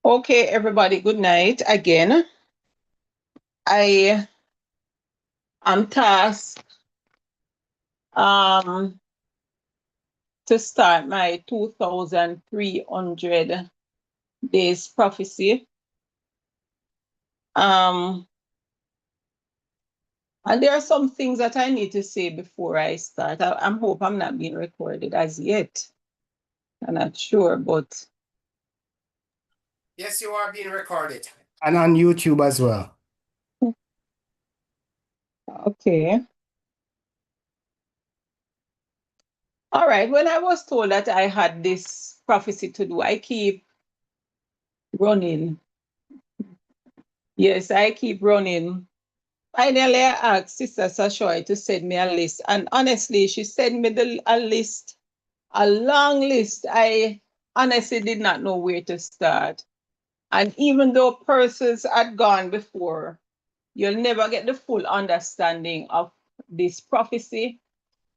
Okay, everybody, good night again. I am tasked to start my 2,300 days prophecy. And there are some things that I need to say before I start. I hope I'm not being recorded as yet. I'm not sure, but Yes, you are being recorded. And on YouTube as well. okay. All right. When I was told that I had this prophecy to do, I keep running. Yes, I keep running. Finally, I asked Sister Sashoy to send me a list. And honestly, she sent me a list, a long list. I honestly did not know where to start. And even though persons had gone before, you'll never get the full understanding of this prophecy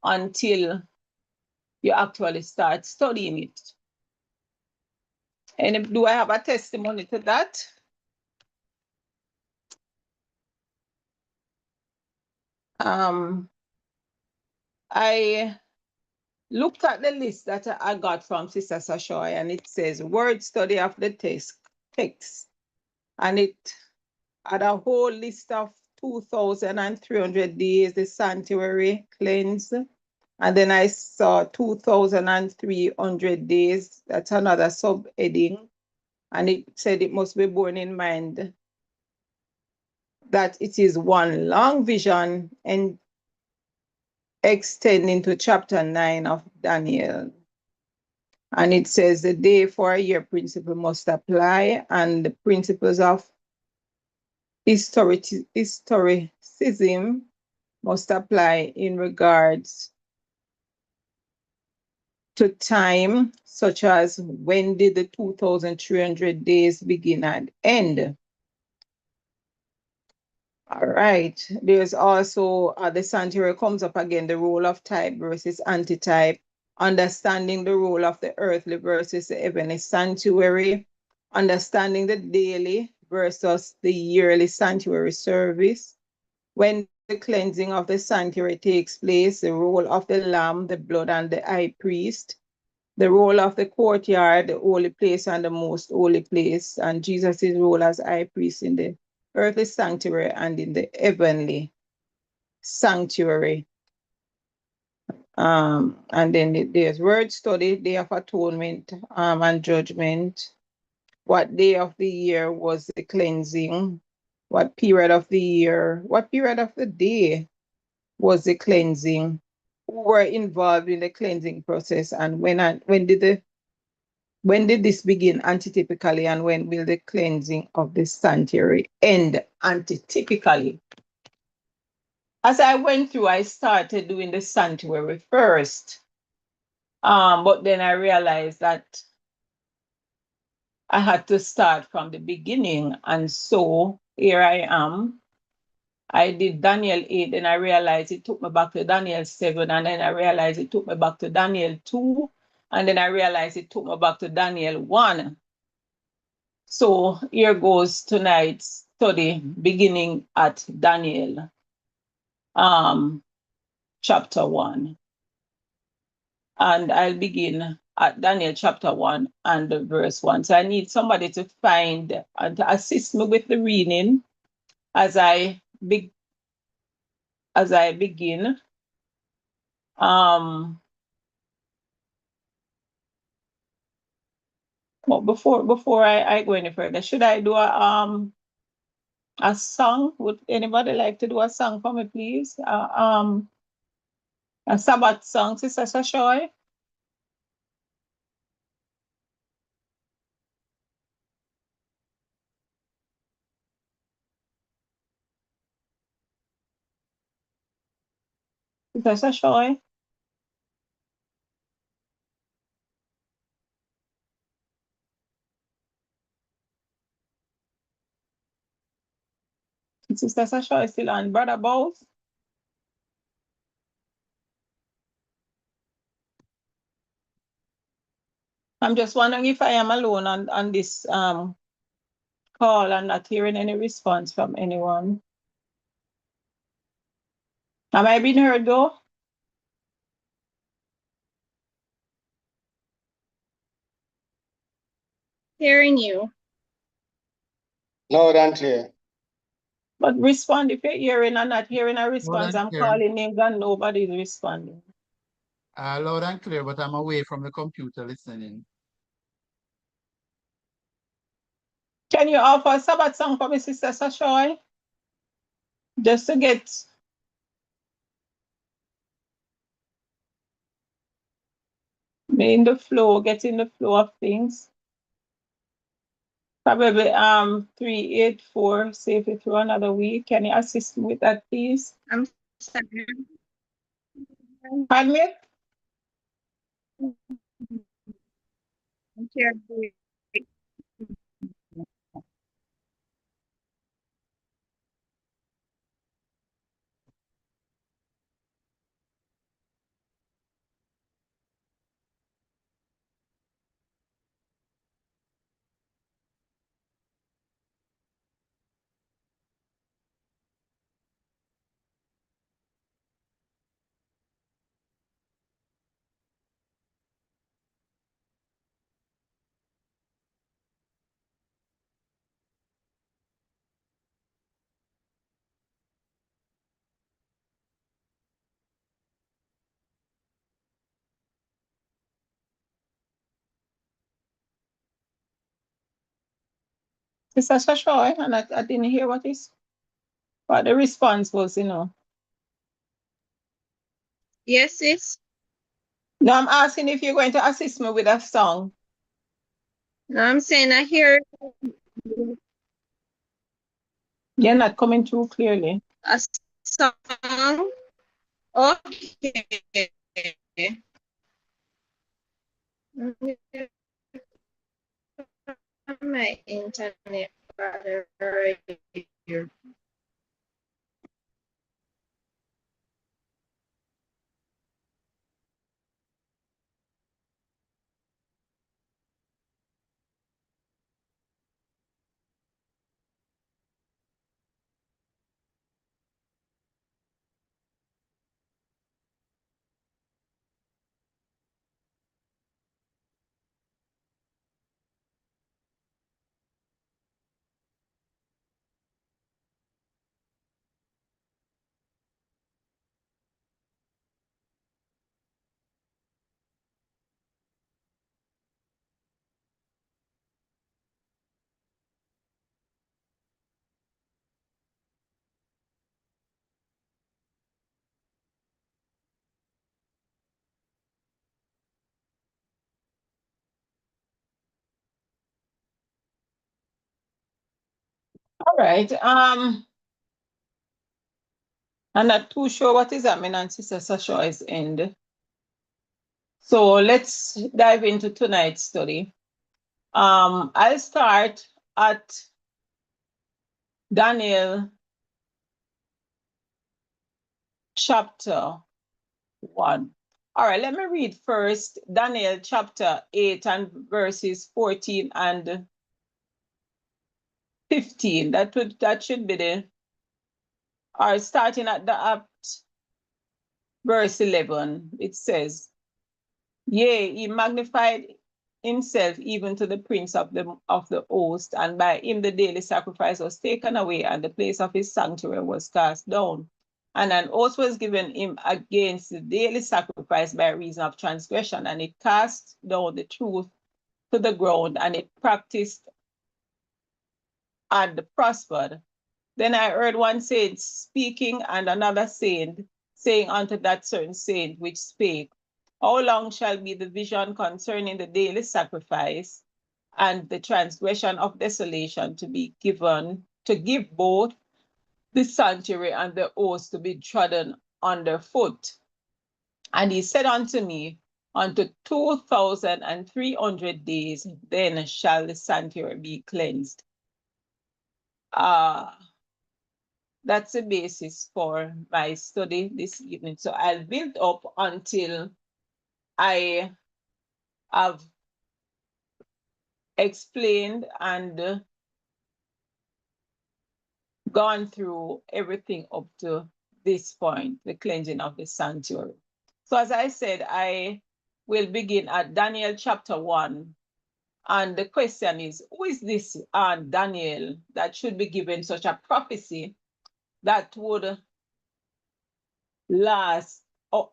until you actually start studying it. And do I have a testimony to that? I looked at the list that I got from Sister Sashoy, and it says word study of the text. And it had a whole list of 2,300 days, the sanctuary cleanse. And then I saw 2,300 days. That's another subheading. And it said it must be borne in mind that it is one long vision and extending to chapter 9 of Daniel. And it says the day for a year principle must apply, and the principles of historicism must apply in regards to time, such as when did the 2,300 days begin and end. All right. There's also the sanctuary comes up again, the role of type versus antitype, understanding the role of the earthly versus the heavenly sanctuary, understanding the daily versus the yearly sanctuary service. When the cleansing of the sanctuary takes place, the role of the lamb, the blood, and the high priest, the role of the courtyard, the holy place, and the most holy place, and Jesus' role as high priest in the earthly sanctuary and in the heavenly sanctuary. And then there's word study, day of atonement and judgment. What day of the year was the cleansing? What period of the year? What period of the day was the cleansing? Who were involved in the cleansing process, and when did this begin antitypically, and when will the cleansing of the sanctuary end antitypically? As I went through, I started doing the sanctuary first. But then I realized that I had to start from the beginning. And so here I am. I did Daniel 8, and I realized it took me back to Daniel 7, and then I realized it took me back to Daniel 2, and then I realized it took me back to Daniel 1. So here goes tonight's study, beginning at Daniel chapter 1. And I'll begin at Daniel chapter 1 and verse 1. So I need somebody to find and to assist me with the reading as I begin. But before I go any further, should I do a song? Would anybody like to do a song for me, please? A Sabbath song, Sister Sashoy? Sister Sashoy? Sister Sashoy still on. Brother Bowles? I'm just wondering if I am alone on this call and not hearing any response from anyone. Am I being heard though? Hearing you. Loud and clear. But respond if you're hearing and not hearing a response. and I'm clear. calling names and nobody's responding. Loud and clear, but I'm away from the computer listening. Can you offer a Sabbath song for me, Sister Sashoy? Just to get me in the flow, get in the flow of things. Probably 384, save it through another week. Can you assist me with that, please? I'm sorry. Pardon me? Sister Sashoy, and I didn't hear what the response was, you know. Yes, sis. No, I'm asking if you're going to assist me with a song. No, I'm saying I hear You're not coming through clearly. a song. Okay. My internet right here. All right. I'm not too sure what is happening on Sister Sashoy's end. So let's dive into tonight's study. I'll start at Daniel chapter 1. All right, let me read first Daniel chapter 8 and verses 14 and 15. That should be the, or starting at verse 11. It says, yea, he magnified himself even to the prince of the host, and by him the daily sacrifice was taken away, and the place of his sanctuary was cast down. And an oath was given him against the daily sacrifice by reason of transgression, and it cast down the truth to the ground, and it practiced and prospered. Then I heard one saint speaking, and another saint saying unto that certain saint which spake, how long shall be the vision concerning the daily sacrifice and the transgression of desolation to be given, to give both the sanctuary and the host to be trodden underfoot? And he said unto me, unto 2,300 days, then shall the sanctuary be cleansed. That's the basis for my study this evening. So I'll build up until I have explained and gone through everything up to this point, the cleansing of the sanctuary. So as I said, I will begin at Daniel chapter 1. And the question is, who is this Daniel that should be given such a prophecy that would last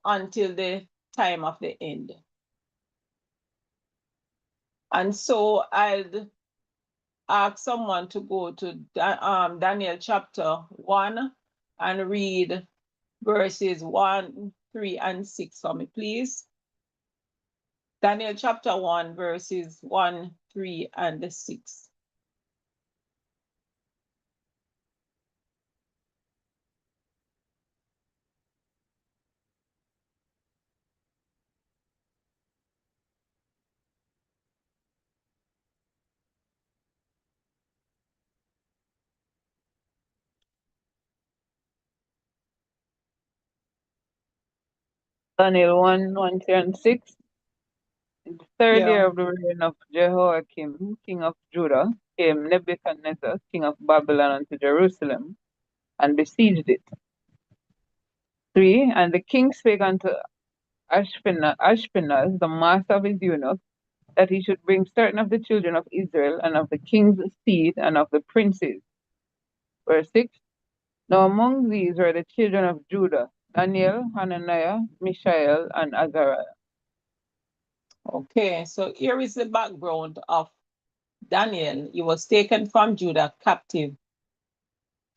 until the time of the end? And so I'd ask someone to go to Daniel chapter 1 and read verses 1, 3, and 6 for me, please. Daniel chapter 1, verses 1, 3, and 6. Daniel 1, 1, 3, and 6. In the third Yeah. year of the reign of Jehoiakim, king of Judah, came Nebuchadnezzar, king of Babylon, unto Jerusalem, and besieged it. 3. And the king spake unto Ashpenaz, the master of his eunuchs, that he should bring certain of the children of Israel, and of the king's seed, and of the princes. Verse 6. Now among these were the children of Judah, Daniel, Hananiah, Mishael, and Azariah. Okay, so here is the background of Daniel. He was taken from Judah captive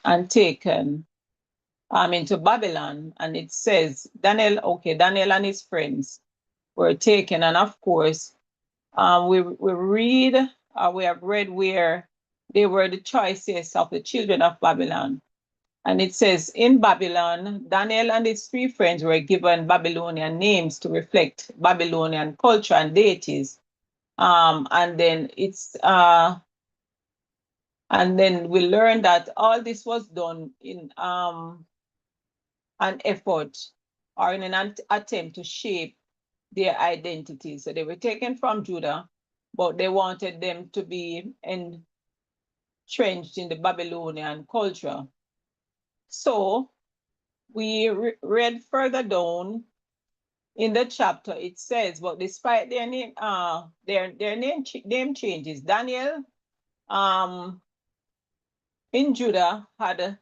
and taken into Babylon. And it says Daniel and his friends were taken. And of course, we have read where they were the choices of the children of Babylon. And it says, in Babylon, Daniel and his 3 friends were given Babylonian names to reflect Babylonian culture and deities. And then we learned that all this was done in an effort or in an attempt to shape their identity. So they were taken from Judah, but they wanted them to be entrenched in the Babylonian culture. So we read further down in the chapter, it says, but despite their name, name changes, Daniel in Judah had a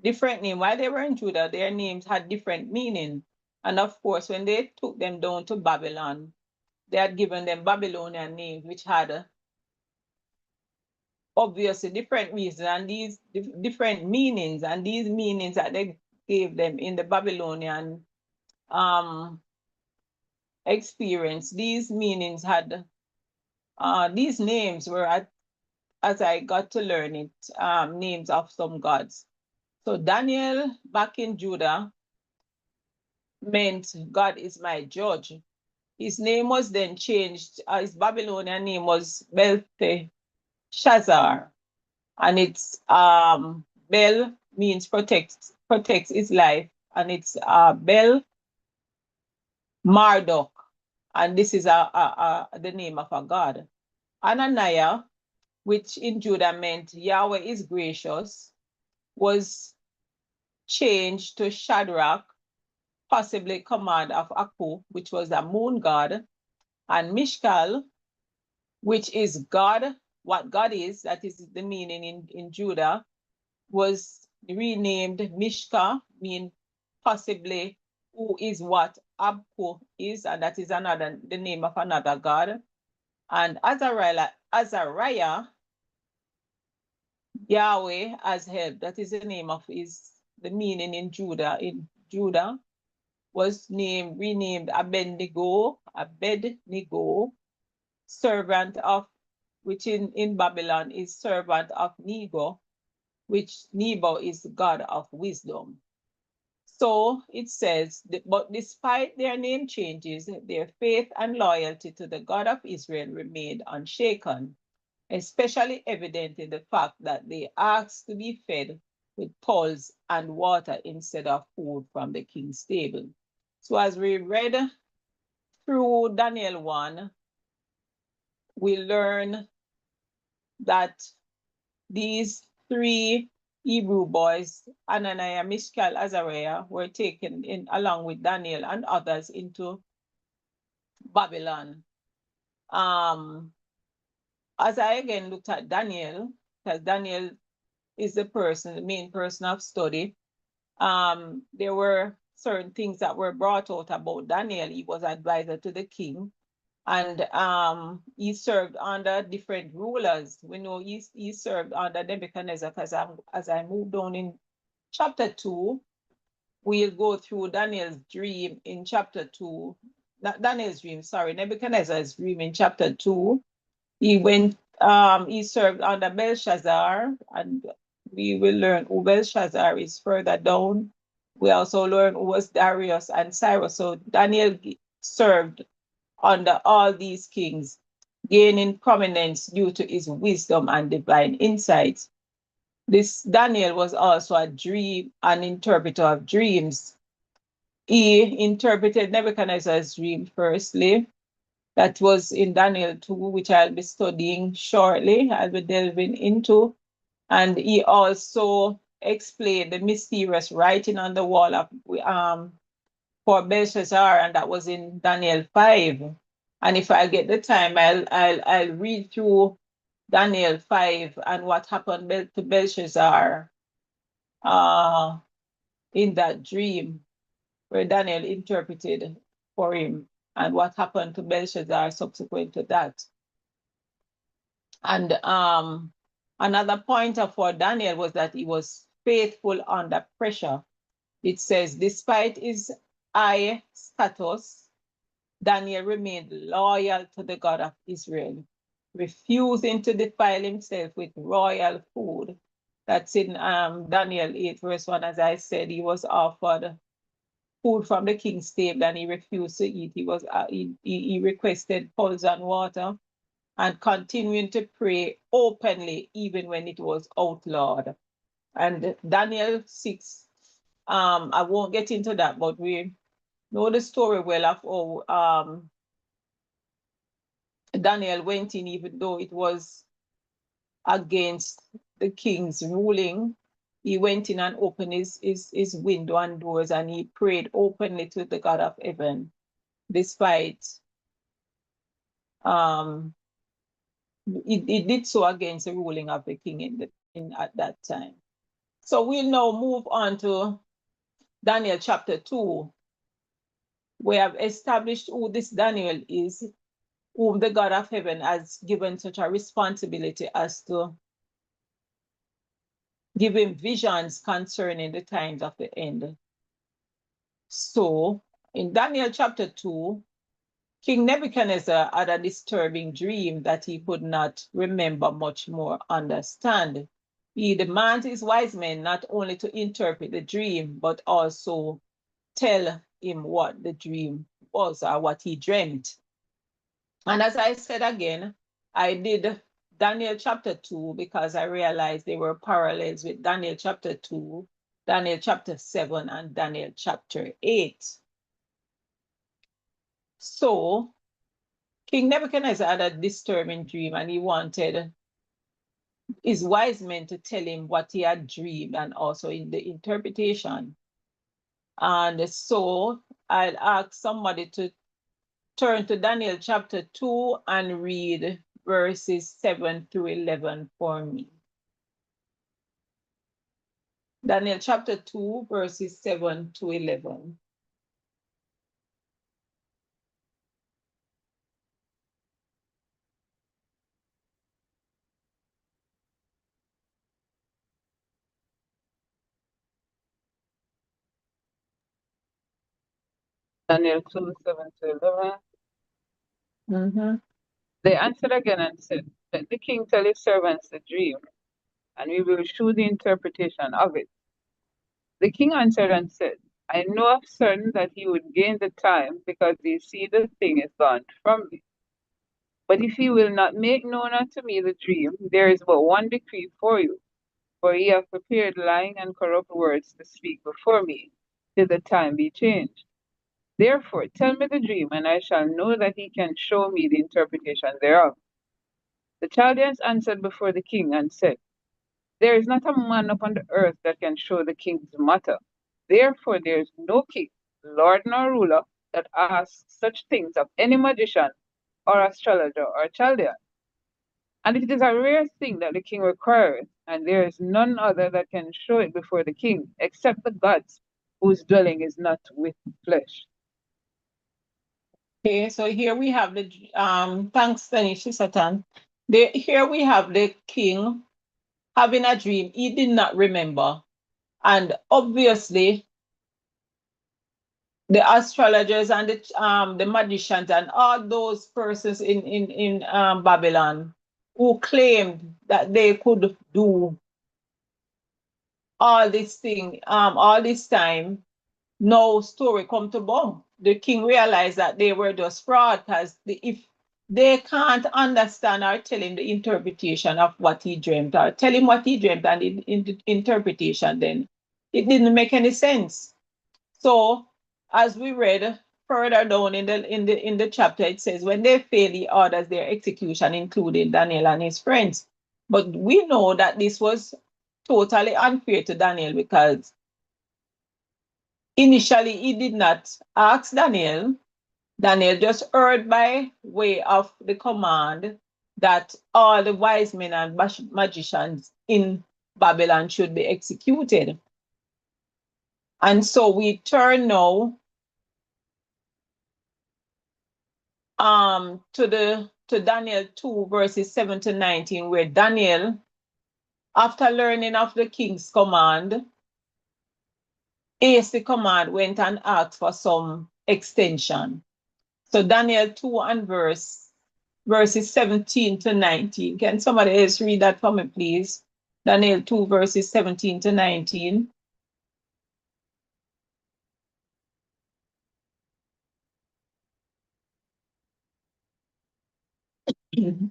different name. While they were in Judah, their names had different meaning. And of course, when they took them down to Babylon, they had given them Babylonian names, which had obviously different reasons and these different meanings. And these meanings that they gave them in the Babylonian experience, these meanings had, these names were, as I got to learn it, names of some gods. So Daniel back in Judah meant God is my judge. His name was then changed. His Babylonian name was Belteshazzar, and it's Bel means protects his life, and it's Bel Marduk, and this is the name of a god. Ananiah, which in Judah meant Yahweh is gracious, was changed to Shadrach, possibly command of Aku, which was a moon god, and Mishkal, which is God, what God is, that is the meaning in Judah, was renamed Mishka, mean possibly who is what Abku is, and that is the name of another god. And Azariah, Yahweh has help, that is the name of the meaning in Judah, was renamed Abednego, servant of, which in Babylon is servant of Nebo, which Nebo is the god of wisdom. So it says, but despite their name changes, their faith and loyalty to the God of Israel remained unshaken, especially evident in the fact that they asked to be fed with pulse and water instead of food from the king's table. So as we read through Daniel 1, we learn that these 3 Hebrew boys, Ananiah, Mishael, Azariah, were taken in along with Daniel and others into Babylon. As I again looked at Daniel, because Daniel is the main person of study, there were certain things that were brought out about Daniel. He was advisor to the king, and he served under different rulers. We know he served under Nebuchadnezzar, because as I move down in chapter 2, we'll go through Daniel's dream in chapter 2. Not Daniel's dream, sorry, Nebuchadnezzar's dream in chapter 2. He served under Belshazzar, and we will learn who Belshazzar is further down. We also learn who was Darius and Cyrus. So Daniel served under all these kings, gaining prominence due to his wisdom and divine insights. This Daniel was also an interpreter of dreams. He interpreted Nebuchadnezzar's dream firstly. That was in Daniel 2, which I'll be studying shortly. I'll be delving into. And he also explained the mysterious writing on the wall of for Belshazzar, and that was in Daniel 5. And if I get the time, I'll read through Daniel 5 and what happened to Belshazzar in that dream, where Daniel interpreted for him, and what happened to Belshazzar subsequent to that. And another pointer for Daniel was that he was faithful under pressure. It says, despite his high status, Daniel remained loyal to the God of Israel, refusing to defile himself with royal food. That's in Daniel 8, verse 1. As I said, he was offered food from the king's table and he refused to eat. He requested pulse and water, and continuing to pray openly even when it was outlawed. And Daniel 6, I won't get into that, but we know the story well of how Daniel went in, even though it was against the king's ruling. He went in and opened his window and doors, and he prayed openly to the God of heaven, despite he did so against the ruling of the king at that time. So we'll now move on to Daniel chapter 2. We have established who this Daniel is, whom the God of heaven has given such a responsibility as to give him visions concerning the times of the end. So in Daniel chapter 2, King Nebuchadnezzar had a disturbing dream that he could not remember, much more understand. He demands his wise men not only to interpret the dream, but also tell him what the dream was or what he dreamt. And as I said again, I did Daniel chapter 2 because I realized there were parallels with Daniel chapter 2, Daniel chapter 7, and Daniel chapter 8. So King Nebuchadnezzar had a disturbing dream, and he wanted his wise men to tell him what he had dreamed and also in the interpretation. And so I'll ask somebody to turn to Daniel chapter 2 and read verses 7 through 11 for me. Daniel chapter 2, verses 7 to 11. Daniel 2, 7 to 11. They answered again and said, let the king tell his servants the dream, and we will shew the interpretation of it. The king answered and said, I know of certain that he would gain the time, because he see the thing is gone from me. But if he will not make known unto me the dream, there is but one decree for you, for ye have prepared lying and corrupt words to speak before me, till the time be changed. Therefore tell me the dream, and I shall know that he can show me the interpretation thereof. The Chaldeans answered before the king and said, There is not a man upon the earth that can show the king's matter. Therefore, there is no king, lord nor ruler that asks such things of any magician or astrologer or Chaldean. And it is a rare thing that the king requires, and there is none other that can show it before the king, except the gods, whose dwelling is not with flesh. Okay, so here we have the thanks, Tanisha Satan. Here we have the king having a dream he did not remember. And obviously, the astrologers and the magicians and all those persons in Babylon who claimed that they could do all this thing, all this time, no story come to bomb. The king realized that they were just fraud because if they can't understand or tell him the interpretation of what he dreamt or tell him what he dreamt and the interpretation, then it didn't make any sense. So as we read further down in the chapter, it says when they fail, he orders their execution, including Daniel and his friends. But we know that this was totally unfair to Daniel because initially he did not ask Daniel. Daniel just heard by way of the command that all the wise men and magicians in Babylon should be executed. And so we turn now to Daniel 2, verses 7 to 19, where Daniel, after learning of the king's command, the command, went and asked for some extension. So Daniel 2 and verses 17 to 19. Can somebody else read that for me, please? Daniel 2, verses 17 to 19. And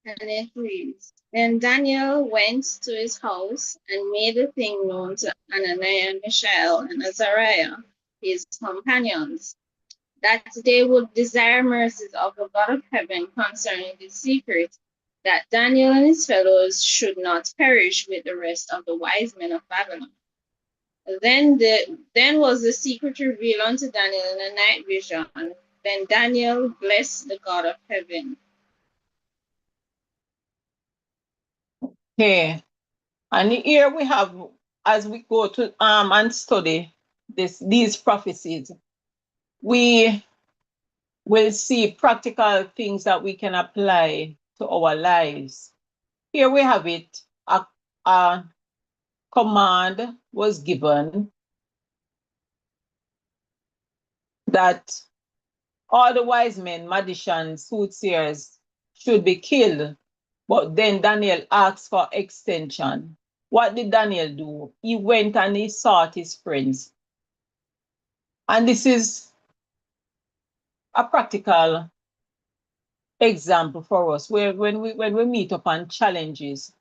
it reads, Then Daniel went to his house and made the thing known to Ananiah, Mishael, and Azariah, his companions, that they would desire mercies of the God of heaven concerning the secret, that Daniel and his fellows should not perish with the rest of the wise men of Babylon. Then was the secret revealed unto Daniel in a night vision. Then Daniel blessed the God of heaven. Okay. And here we have, as we go to and study these prophecies, we will see practical things that we can apply to our lives. Here we have it. A command was given that all the wise men, magicians, soothsayers should be killed. But then Daniel asked for extension. What did Daniel do? He went and he sought his friends. And this is a practical example for us where when we meet upon challenges,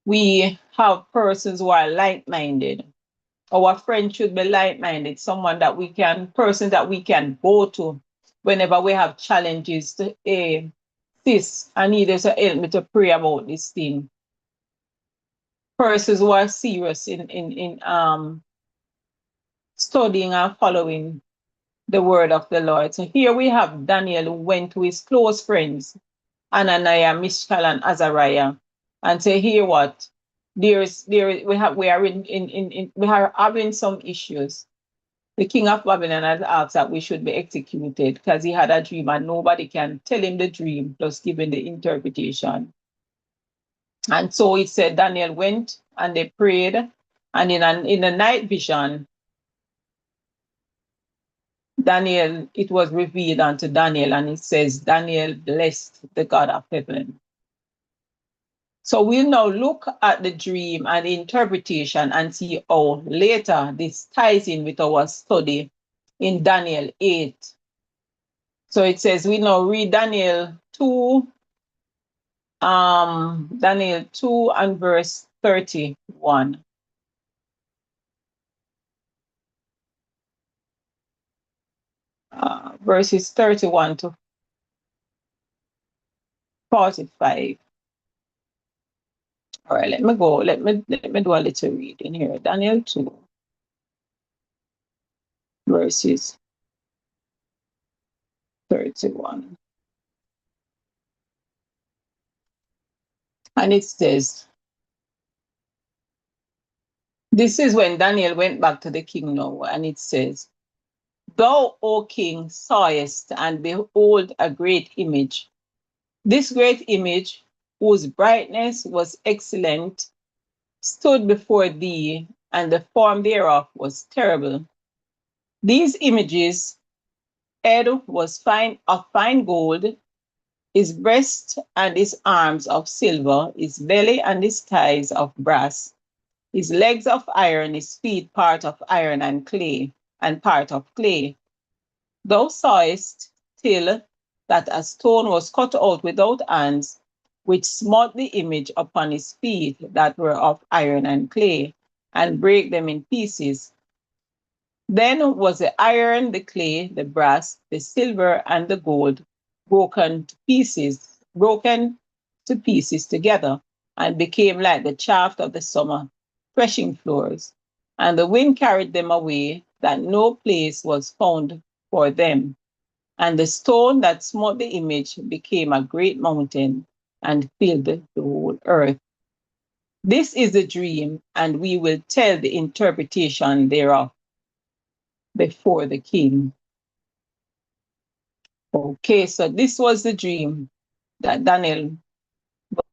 we have persons who are like-minded. Our friend should be like-minded, persons that we can go to whenever we have challenges to sis, I need you to help me to pray about this thing. Persons who are serious in studying and following the word of the Lord. So here we have Daniel who went to his close friends, Ananiah, Mishael, and Azariah, and say, here what? We are having some issues. The king of Babylon has asked that we should be executed because he had a dream and nobody can tell him the dream plus give him the interpretation. And so it said Daniel went and they prayed, and in a night vision, it was revealed unto Daniel, and it says, Daniel blessed the God of heaven. So we'll now look at the dream and the interpretation and see how later this ties in with our study in Daniel 8. So it says, we now read Daniel 2 and verse 31. Verses 31 to 45. All right, let me go. Let me do a little reading here. Daniel 2, verses 31. And it says, this is when Daniel went back to the king now, and it says, Thou, O king, sawest, and behold, a great image. This great image, whose brightness was excellent, stood before thee, and the form thereof was terrible. These images, head was of fine gold, his breast and his arms of silver, his belly and his thighs of brass, his legs of iron, his feet part of iron and clay, and part of clay. Thou sawest till that a stone was cut out without hands, which smote the image upon his feet that were of iron and clay, and brake them in pieces. Then was the iron, the clay, the brass, the silver, and the gold broken to pieces together, and became like the chaff of the summer threshing floors. And the wind carried them away, that no place was found for them. And the stone that smote the image became a great mountain and filled the whole earth. This is the dream, and we will tell the interpretation thereof before the king. Okay, so this was the dream that Daniel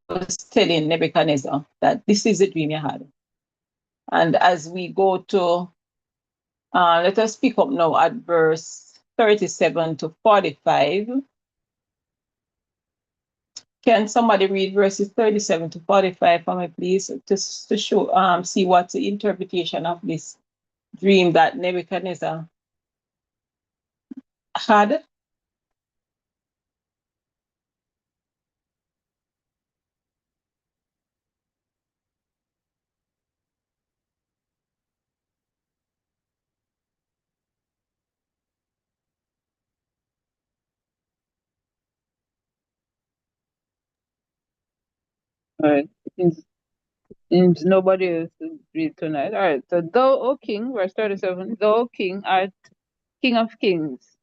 was telling Nebuchadnezzar, that this is the dream he had. And as we go to, let us pick up now at verse 37 to 45. Can somebody read verses 37 to 45 for me, please, just to show, see what's the interpretation of this dream that Nebuchadnezzar had? All right. Since nobody else will read tonight. All right. So thou, O king, verse 37, thou, O king, art King of kings.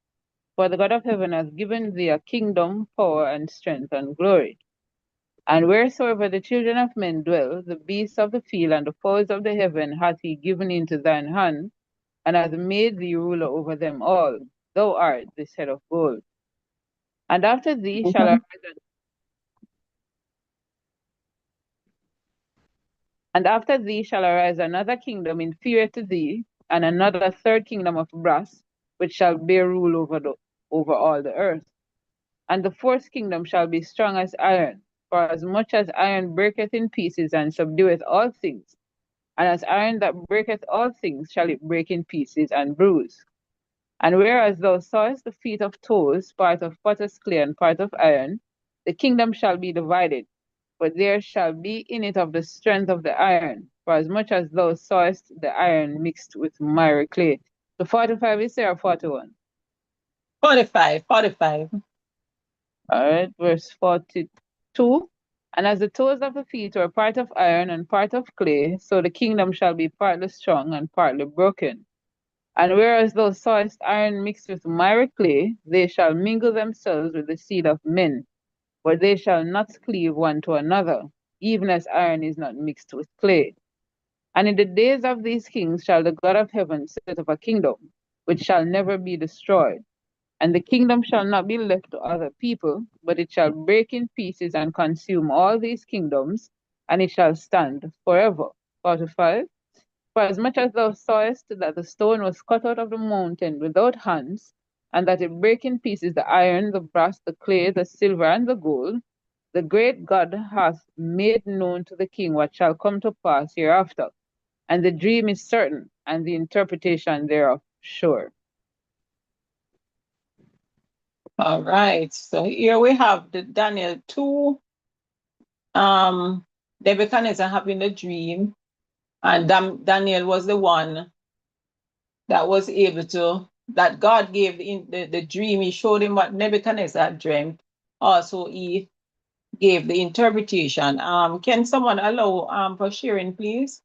For the God of heaven has given thee a kingdom, power, and strength, and glory. And wheresoever the children of men dwell, the beasts of the field and the fowls of the heaven hath he given into thine hand, and hath made thee ruler over them all. Thou art this head of gold. And after thee shall arise another kingdom inferior to thee, and another third kingdom of brass, which shall bear rule over all the earth. And the fourth kingdom shall be strong as iron, for as much as iron breaketh in pieces and subdueth all things, and as iron that breaketh all things shall it break in pieces and bruise. And whereas thou sawest the feet of toes, part of potter's clay and part of iron, the kingdom shall be divided, but there shall be in it of the strength of the iron, for as much as thou sawest the iron mixed with miry clay. So 45 is there or 41? 45. All right, verse 42. And as the toes of the feet were part of iron and part of clay, so the kingdom shall be partly strong and partly broken. And whereas thou sawest iron mixed with miry clay, they shall mingle themselves with the seed of men, but they shall not cleave one to another, even as iron is not mixed with clay. And in the days of these kings shall the God of heaven set up a kingdom, which shall never be destroyed. And the kingdom shall not be left to other people, but it shall break in pieces and consume all these kingdoms, and it shall stand forever. 45. For as much as thou sawest that the stone was cut out of the mountain without hands, and that it brake in pieces the iron, the brass, the clay, the silver, and the gold, the great God hath made known to the king what shall come to pass hereafter. And the dream is certain, and the interpretation thereof sure. All right, so here we have the Daniel 2, Nebuchadnezzar having a dream, and Daniel was the one that was able to, that God gave the dream. He showed him what Nebuchadnezzar dreamt. Also, he gave the interpretation. Can someone allow for sharing, please?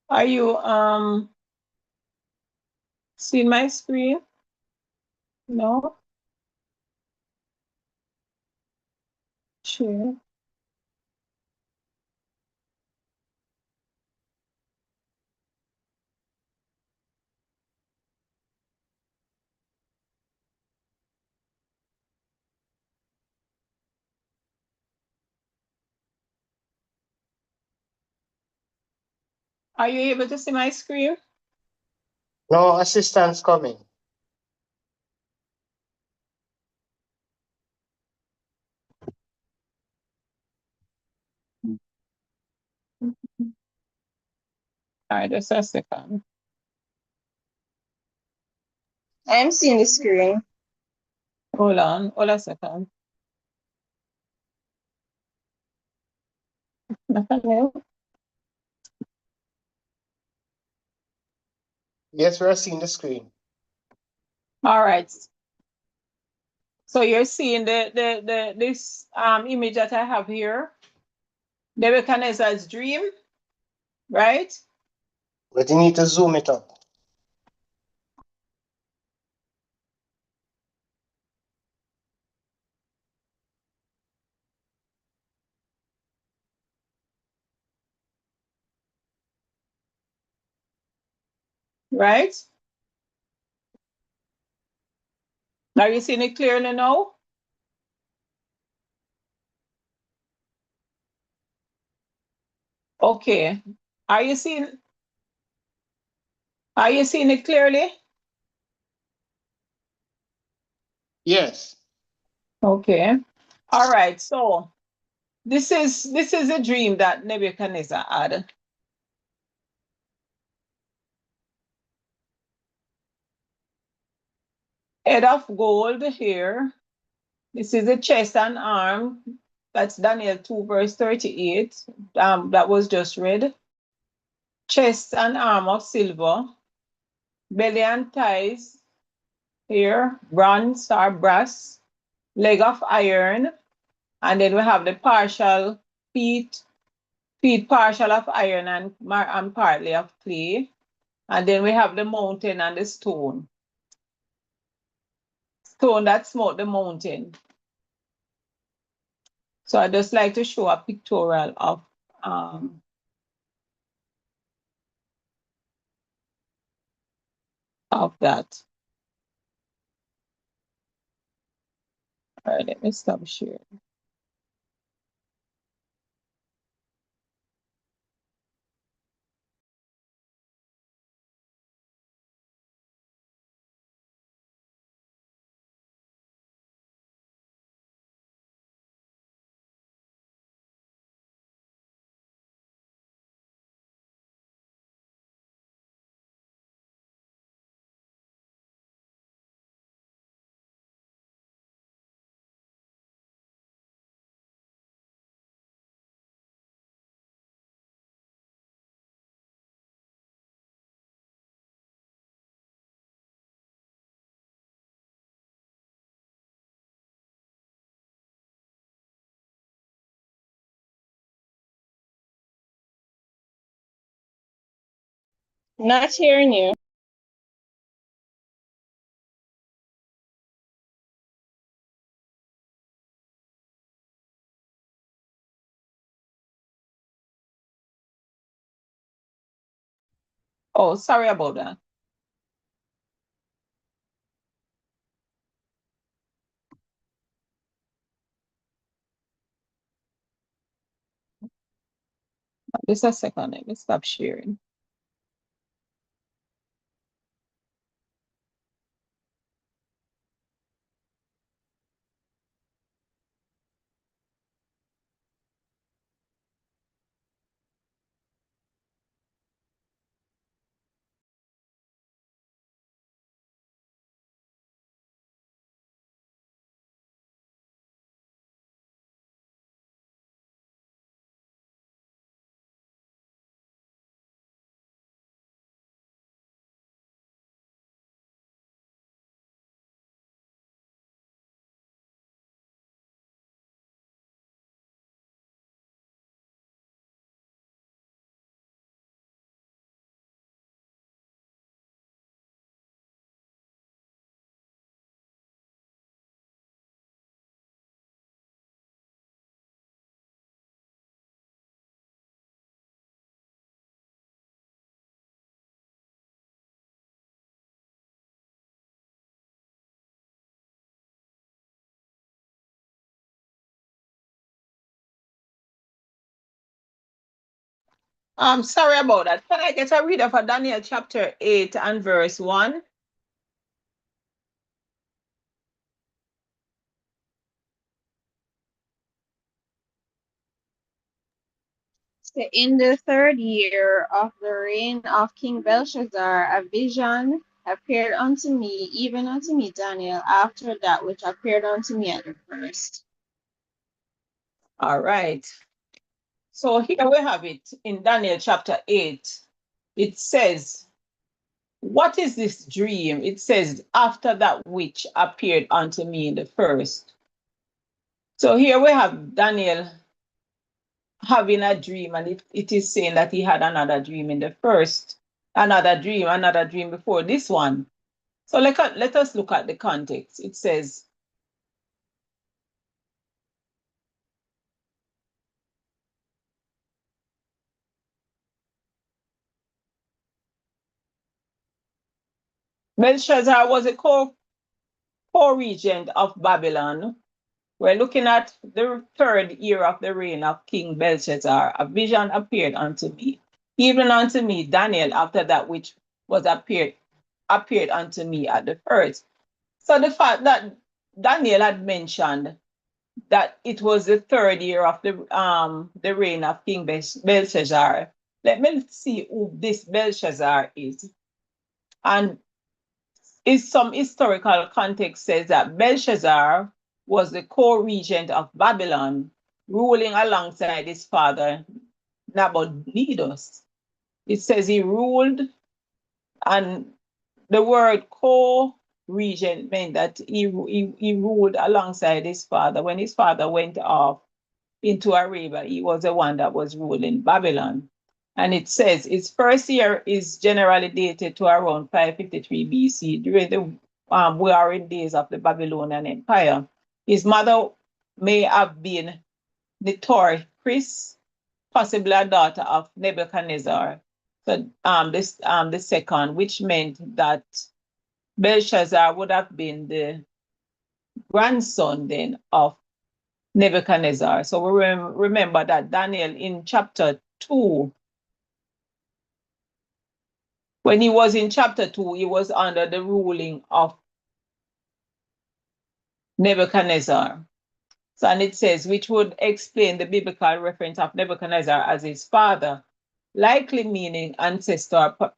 Are you seeing my screen? No? Sure. Are you able to see my screen? No assistance coming. All right, just a second. I'm seeing the screen. Hold on, hold a second. Nathaniel? Yes, we're seeing the screen. All right. So you're seeing this image that I have here, Nebuchadnezzar's dream, right? But you need to zoom it up. Right? Are you seeing it clearly now? Okay. Are you seeing it clearly? Yes. Okay. All right. So this is a dream that Nebuchadnezzar had. Head of gold here. This is the chest and arm. That's Daniel 2, verse 38. That was just read. Chest and arm of silver. Belly and thighs here, bronze or brass. Leg of iron. And then we have the partial feet partial of iron and partly of clay. And then we have the mountain and the stone. Stone that smote the mountain. So I just like to show a pictorial of that. All right, let me stop sharing. Not hearing you. Oh, sorry about that. Just a second, let me stop sharing. Sorry about that. Can I get a reader for Daniel chapter 8 and verse 1? So in the 3rd year of the reign of King Belshazzar, a vision appeared unto me, even unto me, Daniel, after that which appeared unto me at the first. All right. So here we have it in Daniel chapter 8. It says, what is this dream? It says, after that which appeared unto me in the first. So here we have Daniel having a dream, and it is saying that he had another dream in the first, another dream before this one. So let us look at the context. It says, Belshazzar was a co-regent of Babylon. We're looking at the 3rd year of the reign of King Belshazzar. A vision appeared unto me, even unto me, Daniel, after that which was appeared unto me at the first. So the fact that Daniel had mentioned that it was the 3rd year of the reign of King Belshazzar. Let me see who this Belshazzar is. And some historical context says that Belshazzar was the co-regent of Babylon, ruling alongside his father Nabonidus. It says he ruled, and the word co-regent meant that he ruled alongside his father. When his father went off into Arabia, he was the one that was ruling Babylon. And it says its first year is generally dated to around 553 BC, during the warring days of the Babylonian Empire. His mother may have been Nitorchris, possibly a daughter of Nebuchadnezzar. So the second, which meant that Belshazzar would have been the grandson then of Nebuchadnezzar. So we remember that Daniel in chapter 2, when he was in chapter 2, he was under the ruling of Nebuchadnezzar. So, and it says, which would explain the biblical reference of Nebuchadnezzar as his father, likely meaning ancestor or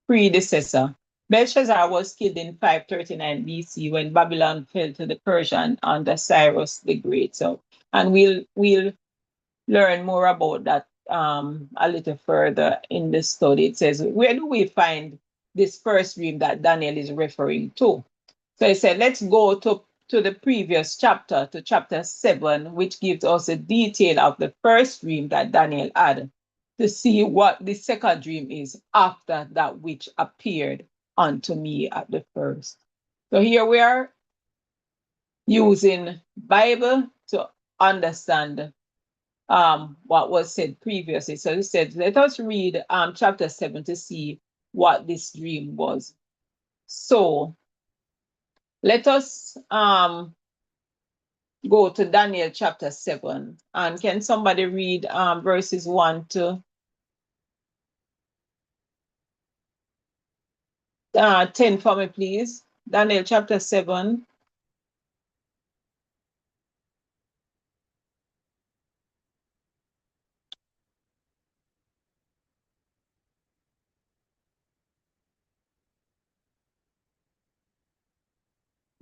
predecessor. Belshazzar was killed in 539 BC when Babylon fell to the Persian under Cyrus the Great. So, and we'll learn more about that a little further in the study. It says, where do we find this first dream that Daniel is referring to? So he said, let's go to the previous chapter, to chapter 7, which gives us a detail of the first dream that Daniel had, to see what the second dream is after that which appeared unto me at the first. So here we are using Bible to understand what was said previously. So he said, let us read chapter 7 to see what this dream was. So let us go to Daniel chapter 7. And can somebody read verses 1 to 10 for me, please? Daniel chapter 7.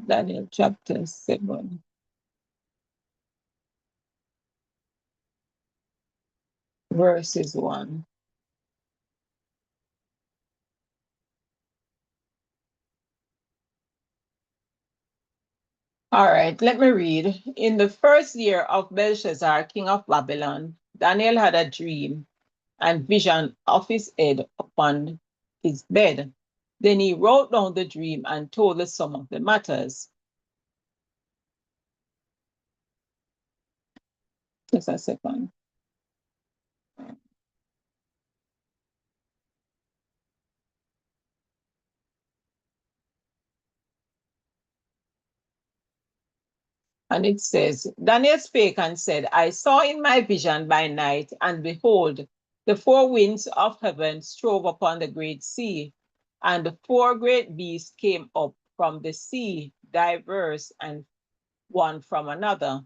Daniel chapter 7. Verses 1. All right, let me read. In the first year of Belshazzar, king of Babylon, Daniel had a dream and vision of his head upon his bed. Then he wrote down the dream and told us some of the matters. Just a second. And it says, Daniel spake and said, I saw in my vision by night, and behold, The four winds of heaven strove upon the great sea, and the four great beasts came up from the sea, diverse and one from another.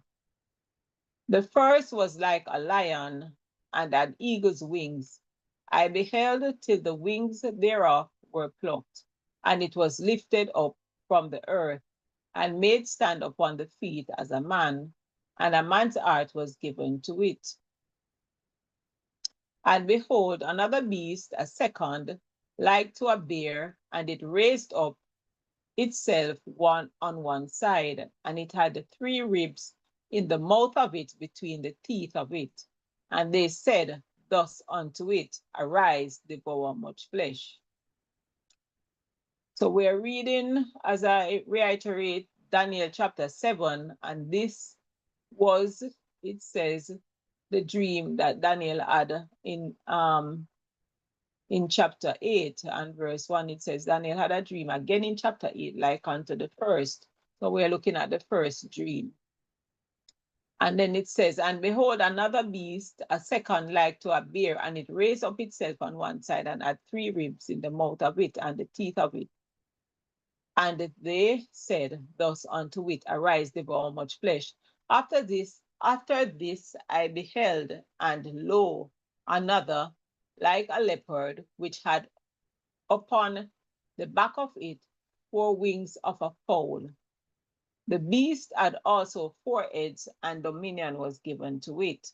The first was like a lion, and had eagle's wings. I beheld till the wings thereof were plucked, and it was lifted up from the earth, and made stand upon the feet as a man, and a man's heart was given to it. And behold, another beast, a second, like to a bear, and it raised up itself one on one side, and it had three ribs in the mouth of it between the teeth of it. And they said thus unto it, Arise, devour much flesh. So we're reading, as I reiterate, Daniel chapter 7, and this was, it says, the dream that Daniel had in chapter 8 and verse 1. It says Daniel had a dream again in chapter 8, like unto the first. So we're looking at the first dream. And then it says, and behold, another beast, a second like to a bear, and it raised up itself on one side, and had three ribs in the mouth of it, and the teeth of it. And they said thus unto it, Arise, devour much flesh. After this I beheld, and lo, another like a leopard, which had upon the back of it 4 wings of a fowl. The beast had also 4 heads, and dominion was given to it.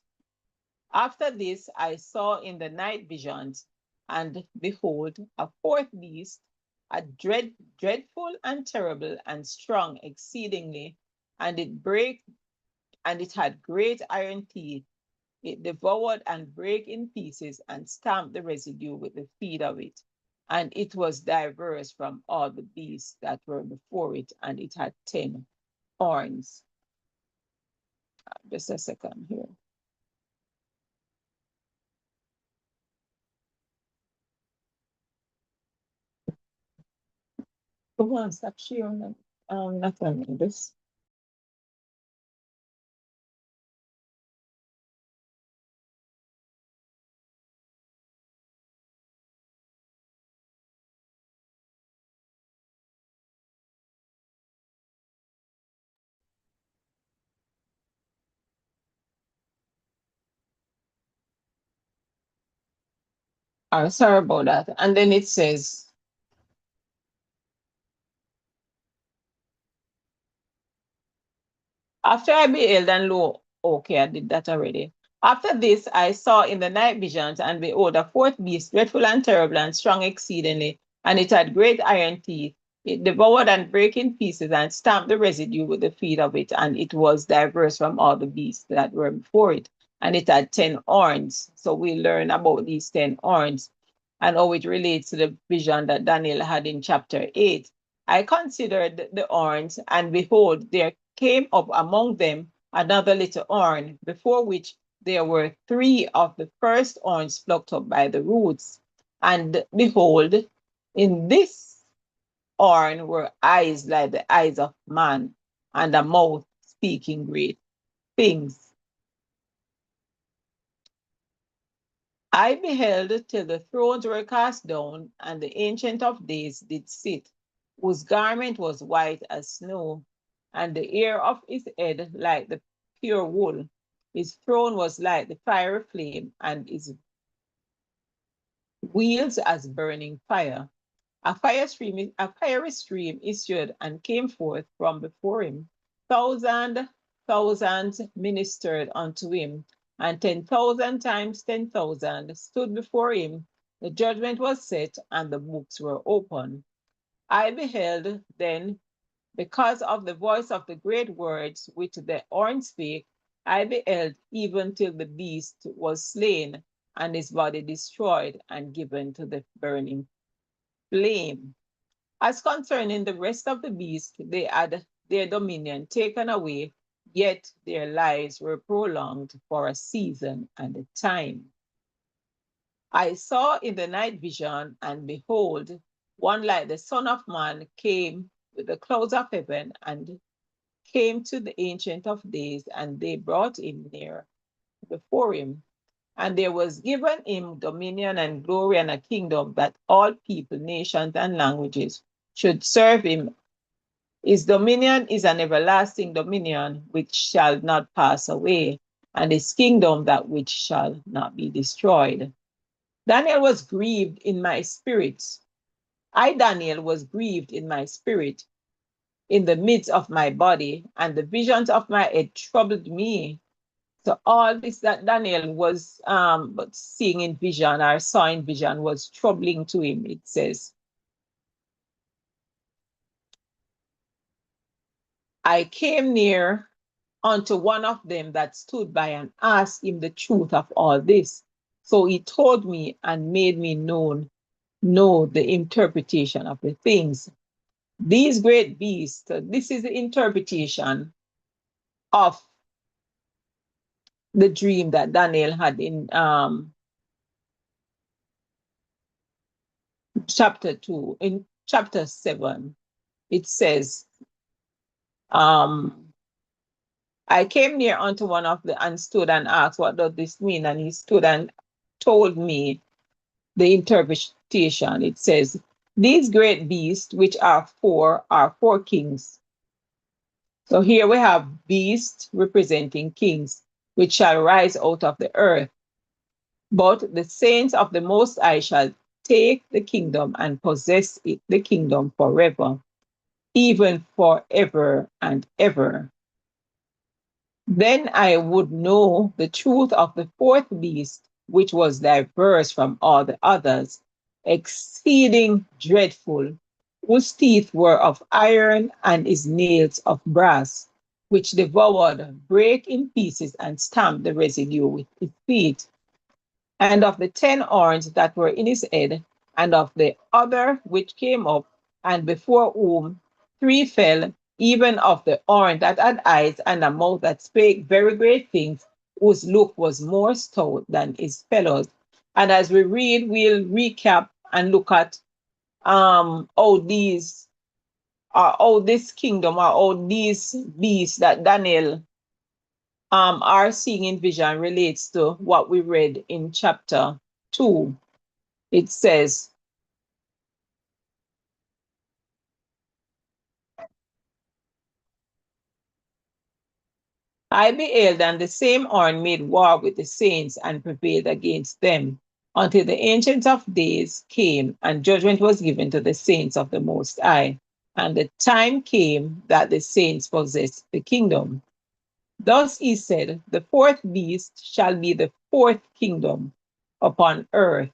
After this I saw in the night visions, and behold, a 4th beast, a dreadful and terrible and strong exceedingly, and it had great iron teeth. It devoured and brake in pieces and stamped the residue with the feet of it. And it was diverse from all the beasts that were before it, and it had 10 horns. Just a second here. Come on, stop sharing nothing this. Sorry about that. And then it says, after I beheld and lo, okay, I did that already. After this, I saw in the night visions, and behold, a 4th beast, dreadful and terrible and strong exceedingly, and it had great iron teeth. It devoured and brake in pieces and stamped the residue with the feet of it, and it was diverse from all the beasts that were before it. And it had 10 horns. So we learn about these 10 horns and how it relates to the vision that Daniel had in chapter 8. I considered the horns, and behold, there came up among them another little horn, before which there were 3 of the first horns plucked up by the roots. And behold, in this horn were eyes like the eyes of man, and a mouth speaking great things. I beheld till the thrones were cast down, and the Ancient of Days did sit, whose garment was white as snow, and the hair of his head like the pure wool. His throne was like the fiery flame, and his wheels as burning fire. A fiery stream issued and came forth from before him. Thousands ministered unto him, and 10,000 times 10,000 stood before him. The judgment was set, and the books were opened. I beheld then, because of the voice of the great words which the horn spake, I beheld even till the beast was slain, and his body destroyed and given to the burning flame. As concerning the rest of the beasts, they had their dominion taken away, yet their lives were prolonged for a season and a time. I saw in the night vision, and behold, one like the Son of Man came with the clouds of heaven, and came to the Ancient of Days, and they brought him near before him. And there was given him dominion and glory and a kingdom that all people, nations, and languages should serve him. His dominion is an everlasting dominion which shall not pass away, and his kingdom that which shall not be destroyed. Daniel was grieved in my spirit. I, Daniel, was grieved in my spirit in the midst of my body, and the visions of my head troubled me. So all this that Daniel was seeing in vision or saw in vision was troubling to him, it says. I came near unto one of them that stood by and asked him the truth of all this. So he told me and made me know the interpretation of the things. These great beasts, this is the interpretation of the dream that Daniel had in chapter 2. In chapter 7, it says, I came near unto one of the and stood and asked, what does this mean? And he stood and told me the interpretation. It says, these great beasts, which are four kings. So here we have beasts representing kings, which shall rise out of the earth. But the saints of the Most High shall take the kingdom and possess it, the kingdom forever, even forever and ever. Then I would know the truth of the fourth beast, which was diverse from all the others, exceeding dreadful, whose teeth were of iron and his nails of brass, which devoured, brake in pieces, and stamped the residue with his feet. And of the 10 horns that were in his head, and of the other which came up, and before whom 3 fell, even of the horn that had eyes and a mouth that spake very great things, whose look was more stout than his fellows. And as we read, we'll recap and look at how this kingdom or how these beasts that Daniel are seeing in vision relates to what we read in chapter 2. It says, I beheld, and the same horn made war with the saints and prevailed against them, until the Ancient of Days came, and judgment was given to the saints of the Most High. And the time came that the saints possessed the kingdom. Thus he said, the fourth beast shall be the fourth kingdom upon earth.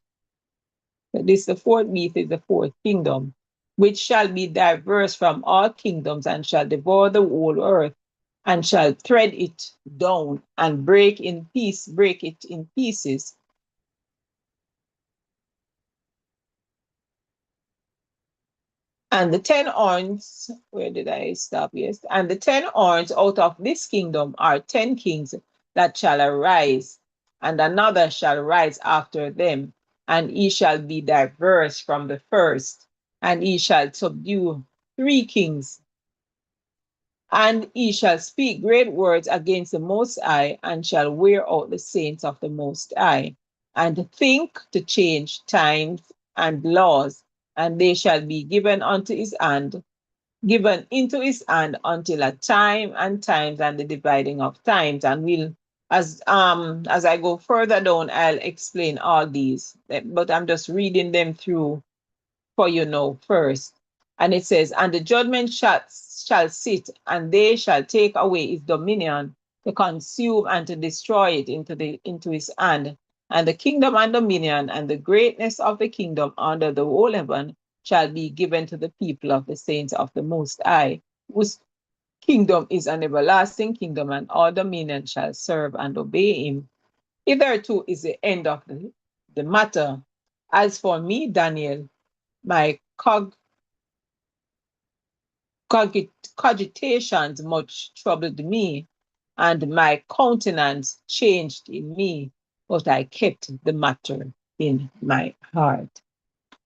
The fourth beast is the fourth kingdom, which shall be diverse from all kingdoms, and shall devour the whole earth, and shall tread it down and break it in pieces. And the 10 horns, where did I stop? Yes. And the 10 horns out of this kingdom are 10 kings that shall arise, and another shall rise after them, and he shall be diverse from the first, and he shall subdue 3 kings. And he shall speak great words against the Most High, and shall wear out the saints of the Most High, and think to change times and laws, and they shall be given into his hand until a time and times and the dividing of times. And we'll, as I go further down, I'll explain all these, but I'm just reading them through for you now first. And it says, and the judgment shall sit, and they shall take away his dominion, to consume and to destroy it into his hand. And the kingdom and dominion and the greatness of the kingdom under the whole heaven shall be given to the people of the saints of the Most High, whose kingdom is an everlasting kingdom, and all dominion shall serve and obey him. Hitherto is the end of the matter. As for me, Daniel, my cogitations much troubled me, and my countenance changed in me, but I kept the matter in my heart.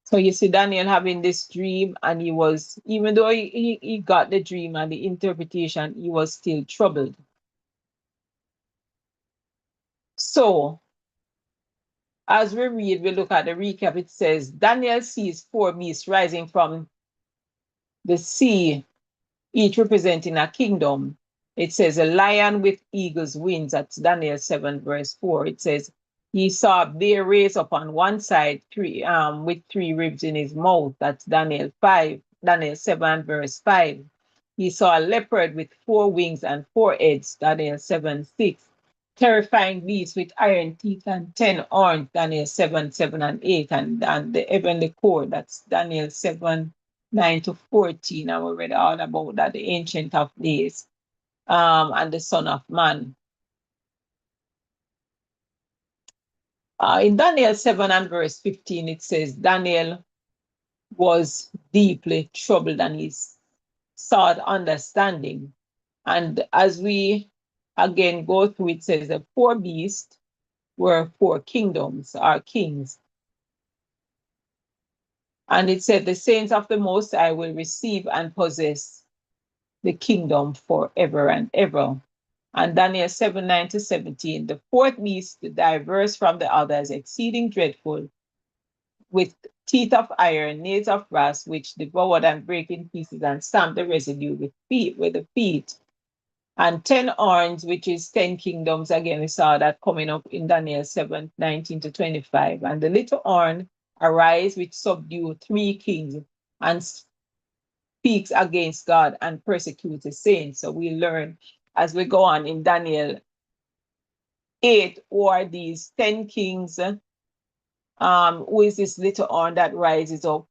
So you see Daniel having this dream, and he was, even though he got the dream and the interpretation, he was still troubled. So as we read, we look at the recap, it says, Daniel sees 4 beasts rising from the sea, each representing a kingdom. It says a lion with eagle's wings. That's Daniel 7 verse 4. It says he saw a bear raised up on one side, with 3 ribs in his mouth. That's Daniel 7 verse 5. He saw a leopard with 4 wings and 4 heads. Daniel 7 6. Terrifying beast with iron teeth and 10 horns. Daniel 7 and 8. And the heavenly court. That's Daniel 7 9 to 14. And we read all about that, the Ancient of Days, and the Son of Man. In Daniel 7 and verse 15, it says, Daniel was deeply troubled and he sought understanding. And as we again go through, it says the 4 beasts were 4 kingdoms, or kings. And it said the saints of the Most High will receive and possess the kingdom forever and ever. And Daniel 7 9 to 17, the 4th beast, diverse from the others, exceeding dreadful, with teeth of iron, nails of brass, which devoured and break in pieces and stamped the residue with the feet. And 10 horns, which is 10 kingdoms. Again, we saw that coming up in Daniel 7 19 to 25. And the little horn arise, which subdue 3 kings and speaks against God and persecutes the saints. So we learn as we go on in Daniel 8, who are these 10 kings, who is this little horn that rises up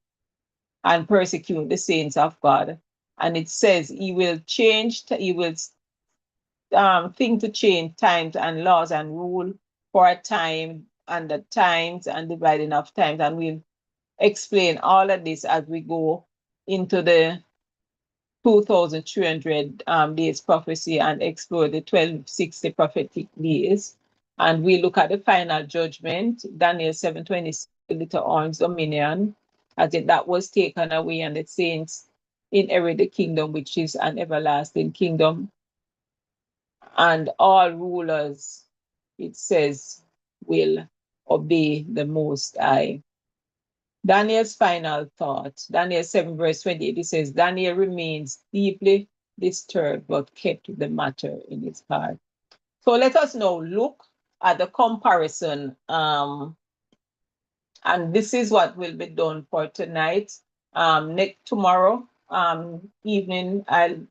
and persecute the saints of God. And it says he will think to change times and laws and rule for a time and the times and dividing of times. And we'll explain all of this as we go into the 2,300 days prophecy and explore the 1260 prophetic days. And we look at the final judgment, Daniel 7:26, the little horn's dominion, as if that was taken away and the saints inherit the kingdom, which is an everlasting kingdom. And all rulers, it says, will obey the Most High. Daniel's final thought, Daniel 7 verse 28, it says, Daniel remains deeply disturbed, but kept the matter in his heart. So let us now look at the comparison. And this is what will be done for tonight. Tomorrow evening, I'll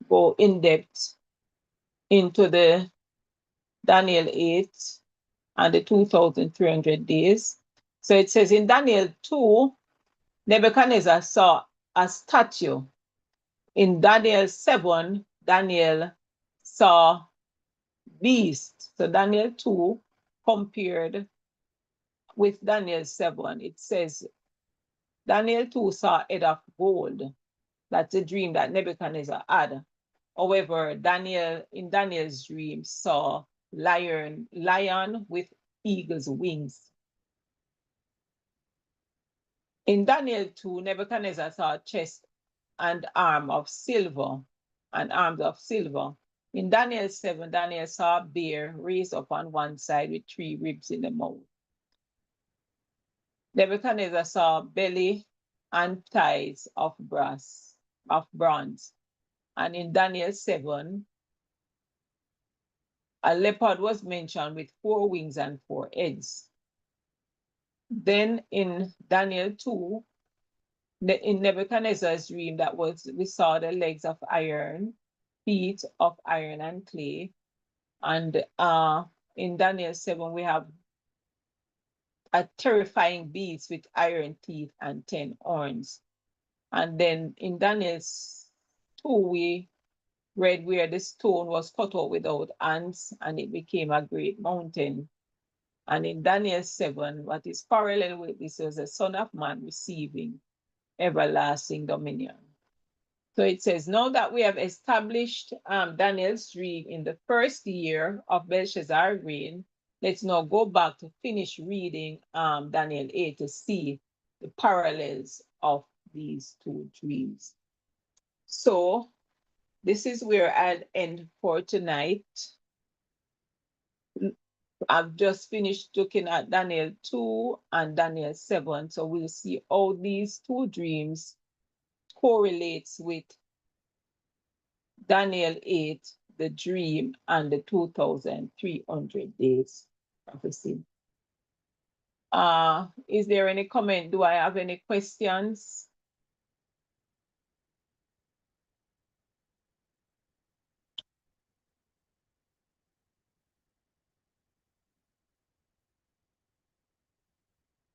go in depth into the Daniel 8 and the 2,300 days. So it says in Daniel 2, Nebuchadnezzar saw a statue. In Daniel 7, Daniel saw beast. So Daniel 2 compared with Daniel 7. It says Daniel 2 saw head of gold. That's a dream that Nebuchadnezzar had. However, in Daniel's dream saw lion with eagle's wings. In Daniel 2, Nebuchadnezzar saw chest and arms of silver. In Daniel 7, Daniel saw a bear raised up on one side with 3 ribs in the mouth. Nebuchadnezzar saw belly and thighs of bronze. And in Daniel 7, a leopard was mentioned with 4 wings and 4 heads. Then in Daniel 2, in Nebuchadnezzar's dream, we saw the legs of iron, feet of iron and clay. And in Daniel 7, we have a terrifying beast with iron teeth and 10 horns. And then in Daniel 2, we read where the stone was cut out without hands and it became a great mountain. And in Daniel 7, what is parallel with this is the Son of Man receiving everlasting dominion. So it says, now that we have established Daniel's dream in the first year of Belshazzar's reign, let's now go back to finish reading Daniel 8 to see the parallels of these 2 dreams. So this is where I'll end for tonight. I've just finished looking at Daniel 2 and Daniel 7. So we'll see how these two dreams correlates with Daniel 8, the dream, and the 2,300 days prophecy. Is there any comment? Do I have any questions?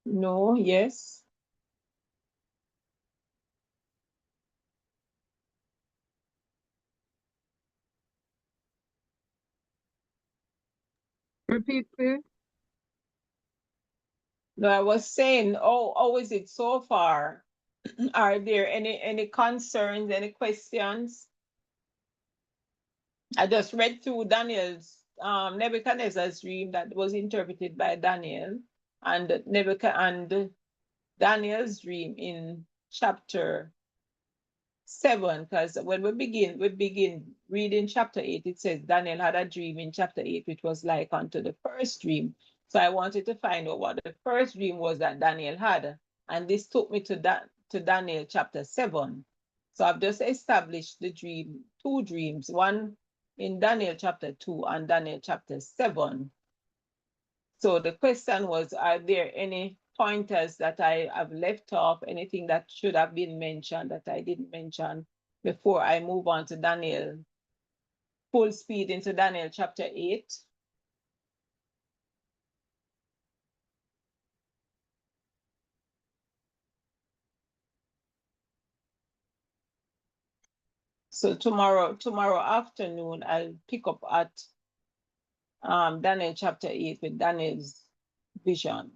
No, yes. Repeat, please. No, I was saying, how is it so far? Are there any concerns, any questions? I just read through Daniel's Nebuchadnezzar's dream that was interpreted by Daniel, and Daniel's dream in chapter 7, because when we begin reading chapter 8, it says Daniel had a dream in chapter 8, which was like unto the first dream. So I wanted to find out what the first dream was that Daniel had. And this took me to Daniel chapter 7. So I've just established the dream, two dreams, one in Daniel chapter 2 and Daniel chapter 7. So the question was, are there any pointers that I have left off, anything that should have been mentioned that I didn't mention before I move on to Daniel, full speed into Daniel chapter 8? So tomorrow afternoon, I'll pick up at Daniel chapter 8 with Daniel's vision.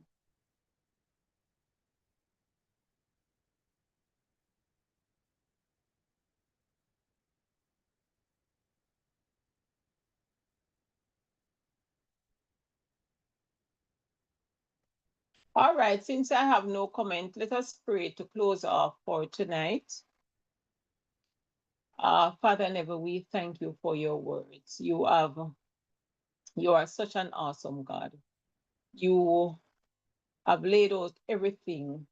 All right, since I have no comment, let us pray to close off for tonight. Father in heaven, we thank you for your words. You are such an awesome God. You have laid out everything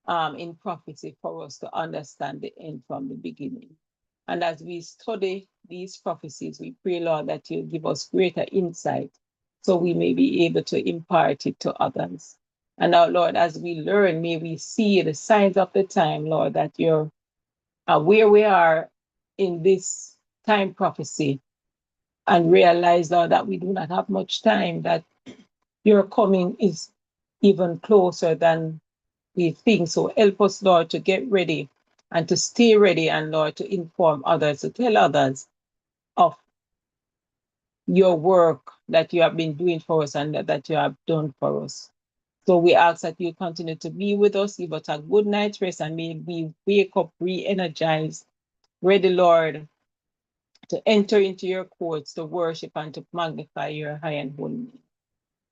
in prophecy for us to understand the end from the beginning. And as we study these prophecies, we pray, Lord, that you give us greater insight so we may be able to impart it to others. And now, Lord, as we learn, may we see the signs of the time, Lord, that you're where we are in this time prophecy, and realize, Lord, that we do not have much time, that your coming is even closer than we think. So help us, Lord, to get ready and to stay ready, and Lord, to inform others, to tell others of your work that you have been doing for us and that you have done for us. So we ask that you continue to be with us, give us a good night's rest, and may we wake up re-energized, ready, Lord, to enter into your courts, to worship and to magnify your high and holy name.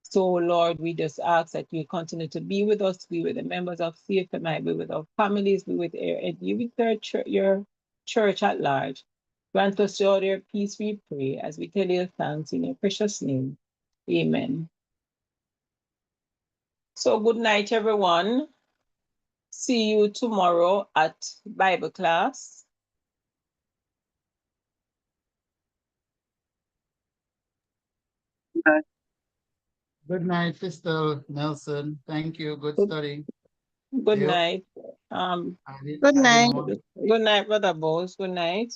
So, Lord, we just ask that you continue to be with us, be with the members of CFMI, be with our families, be with your church at large. Grant us all your peace, we pray, as we tell you thanks in your precious name. Amen. So, good night, everyone. See you tomorrow at Bible class. Good night, Sister Nelson. Thank you. Good study. Good Yep. night. Good night. Good night, Brother Bose. Good night.